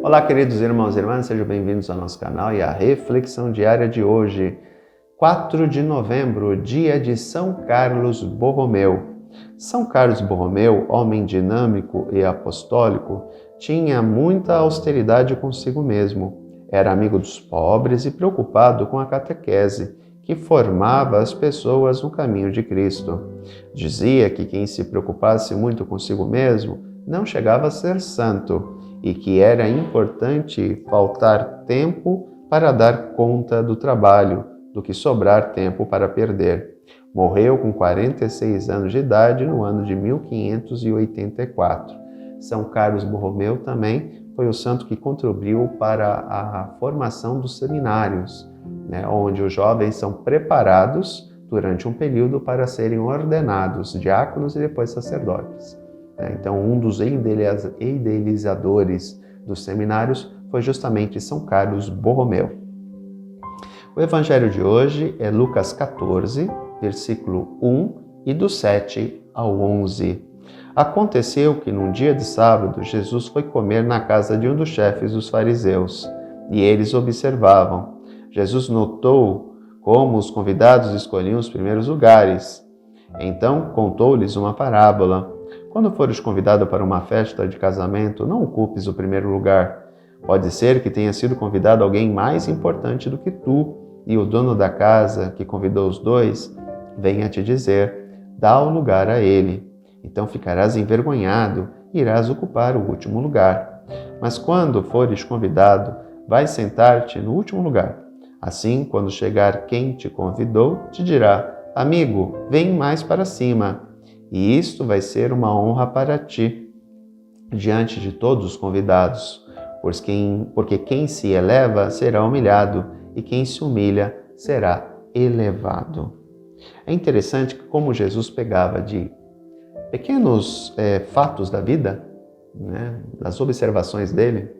Olá, queridos irmãos e irmãs, sejam bem-vindos ao nosso canal e à reflexão diária de hoje, 4 de novembro, dia de São Carlos Borromeu. São Carlos Borromeu, homem dinâmico e apostólico, tinha muita austeridade consigo mesmo. Era amigo dos pobres e preocupado com a catequese, que formava as pessoas no caminho de Cristo. Dizia que quem se preocupasse muito consigo mesmo não chegava a ser santo, e que era importante faltar tempo para dar conta do trabalho, do que sobrar tempo para perder. Morreu com 46 anos de idade no ano de 1584. São Carlos Borromeu também foi o santo que contribuiu para a formação dos seminários, onde os jovens são preparados durante um período para serem ordenados diáconos e depois sacerdotes. Então, um dos idealizadores dos seminários foi justamente São Carlos Borromeu. O evangelho de hoje é Lucas 14, versículo 1 e do 7 ao 11. Aconteceu que num dia de sábado, Jesus foi comer na casa de um dos chefes dos fariseus, e eles observavam. Jesus notou como os convidados escolhiam os primeiros lugares. Então, contou-lhes uma parábola. Quando fores convidado para uma festa de casamento, não ocupes o primeiro lugar. Pode ser que tenha sido convidado alguém mais importante do que tu, e o dono da casa, que convidou os dois, venha te dizer: dá o lugar a ele. Então ficarás envergonhado e irás ocupar o último lugar. Mas quando fores convidado, vai sentar-te no último lugar. Assim, quando chegar quem te convidou, te dirá: amigo, vem mais para cima. E isto vai ser uma honra para ti, diante de todos os convidados, porque quem se eleva será humilhado, e quem se humilha será elevado. É interessante que como Jesus pegava de pequenos fatos da vida, das observações dele.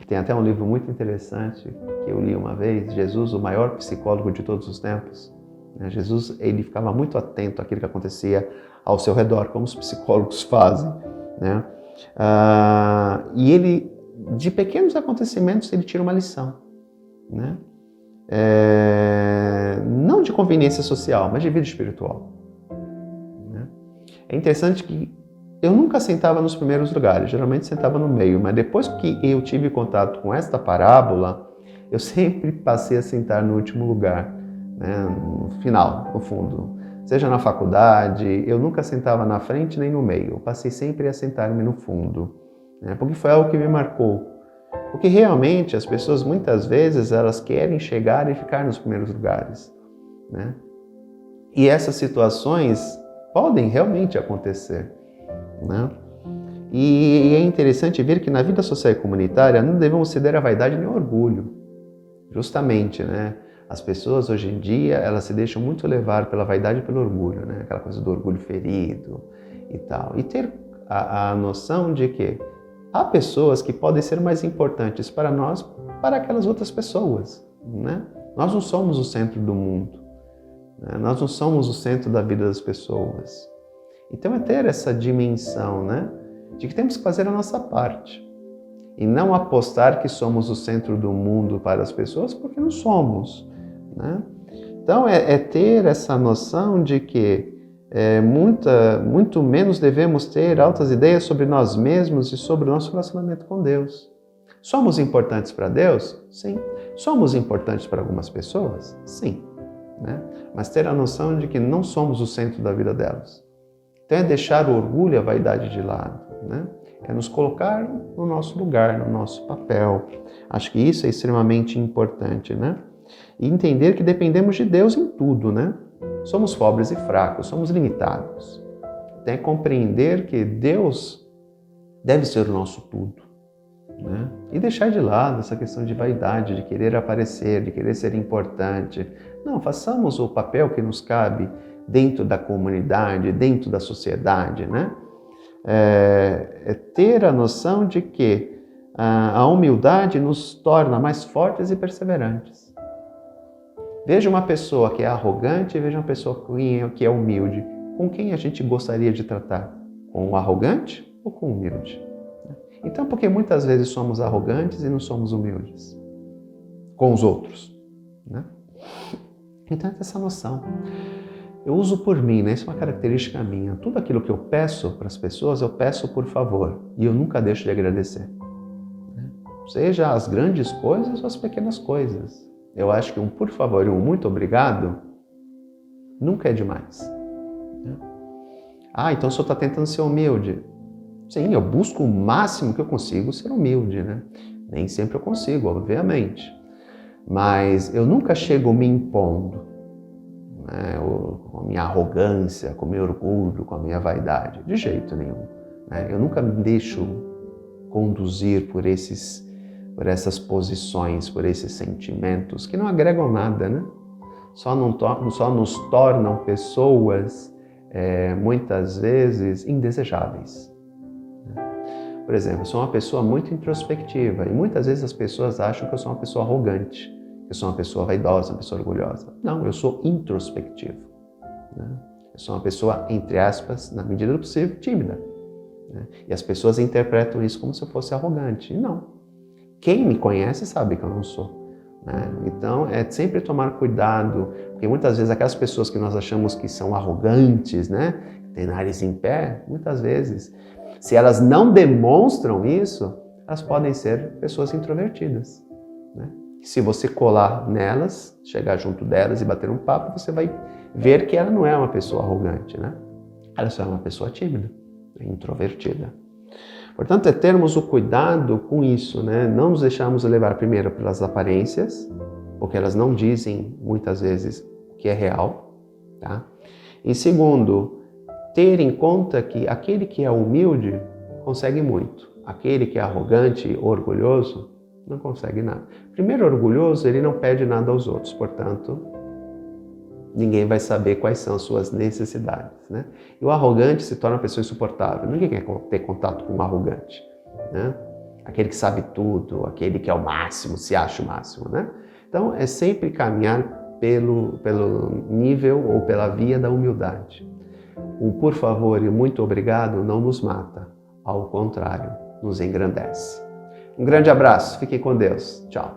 Tem até um livro muito interessante que eu li uma vez, Jesus, o maior psicólogo de todos os tempos. Jesus, ele ficava muito atento àquilo que acontecia ao seu redor, como os psicólogos fazem. E ele, de pequenos acontecimentos, ele tira uma lição. Não de conveniência social, mas de vida espiritual. É interessante que eu nunca sentava nos primeiros lugares, geralmente sentava no meio, mas depois que eu tive contato com esta parábola, eu sempre passei a sentar no último lugar, no final, no fundo. Seja na faculdade, eu nunca sentava na frente nem no meio, eu passei sempre a sentar-me no fundo, porque foi algo que me marcou. Porque realmente as pessoas muitas vezes elas querem chegar e ficar nos primeiros lugares. E essas situações podem realmente acontecer. E é interessante ver que na vida social e comunitária não devemos ceder à vaidade nem ao orgulho. Justamente, as pessoas hoje em dia elas se deixam muito levar pela vaidade e pelo orgulho, aquela coisa do orgulho ferido e tal. E ter a noção de que há pessoas que podem ser mais importantes para nós, para aquelas outras pessoas. Nós não somos o centro do mundo, nós não somos o centro da vida das pessoas. Então é ter essa dimensão, de que temos que fazer a nossa parte. E não apostar que somos o centro do mundo para as pessoas, porque não somos. Então é ter essa noção de que muito menos devemos ter altas ideias sobre nós mesmos e sobre o nosso relacionamento com Deus. Somos importantes para Deus? Sim. Somos importantes para algumas pessoas? Sim. Mas ter a noção de que não somos o centro da vida delas. Então é deixar o orgulho e a vaidade de lado. É nos colocar no nosso lugar, no nosso papel. Acho que isso é extremamente importante. E entender que dependemos de Deus em tudo. Somos pobres e fracos, somos limitados. Até compreender que Deus deve ser o nosso tudo. E deixar de lado essa questão de vaidade, de querer aparecer, de querer ser importante. Não, façamos o papel que nos cabe dentro da comunidade, dentro da sociedade. É ter a noção de que a humildade nos torna mais fortes e perseverantes. Veja uma pessoa que é arrogante e veja uma pessoa que é humilde. Com quem a gente gostaria de tratar? Com o arrogante ou com o humilde? Então, porque muitas vezes somos arrogantes e não somos humildes com os outros, né? Então, essa noção. Eu uso por mim, né? Isso é uma característica minha. Tudo aquilo que eu peço para as pessoas, eu peço por favor. E eu nunca deixo de agradecer. Né? Seja as grandes coisas ou as pequenas coisas. Eu acho que um por favor e um muito obrigado nunca é demais. Né? Ah, então o senhor está tentando ser humilde. Sim, eu busco o máximo que eu consigo ser humilde, né? Nem sempre eu consigo, obviamente. Mas eu nunca chego me impondo, né? Com a minha arrogância, com o meu orgulho, com a minha vaidade. De jeito nenhum. Né? Eu nunca me deixo conduzir por essas posições, por esses sentimentos que não agregam nada, né? Só nos tornam pessoas, muitas vezes, indesejáveis. Por exemplo, eu sou uma pessoa muito introspectiva e muitas vezes as pessoas acham que eu sou uma pessoa arrogante, que eu sou uma pessoa vaidosa, uma pessoa orgulhosa. Não, eu sou introspectivo. Né? Eu sou uma pessoa, entre aspas, na medida do possível, tímida. Né? E as pessoas interpretam isso como se eu fosse arrogante. E não. Quem me conhece sabe que eu não sou. Né? Então, é sempre tomar cuidado, porque muitas vezes aquelas pessoas que nós achamos que são arrogantes, né? Tem nariz em pé, muitas vezes, se elas não demonstram isso, elas podem ser pessoas introvertidas. Né? Se você colar nelas, chegar junto delas e bater um papo, você vai ver que ela não é uma pessoa arrogante, né? Ela só é uma pessoa tímida, introvertida. Portanto, é termos o cuidado com isso, né? Não nos deixarmos levar primeiro pelas aparências, porque elas não dizem muitas vezes o que é real, tá? E segundo, ter em conta que aquele que é humilde consegue muito. Aquele que é arrogante, orgulhoso, não consegue nada. Primeiro, orgulhoso, ele não pede nada aos outros, portanto, ninguém vai saber quais são as suas necessidades. Né? E o arrogante se torna uma pessoa insuportável. Ninguém quer ter contato com um arrogante. Né? Aquele que sabe tudo, aquele que é o máximo, se acha o máximo. Né? Então, é sempre caminhar pelo nível ou pela via da humildade. Um por favor e muito obrigado não nos mata, ao contrário, nos engrandece. Um grande abraço, fiquem com Deus. Tchau.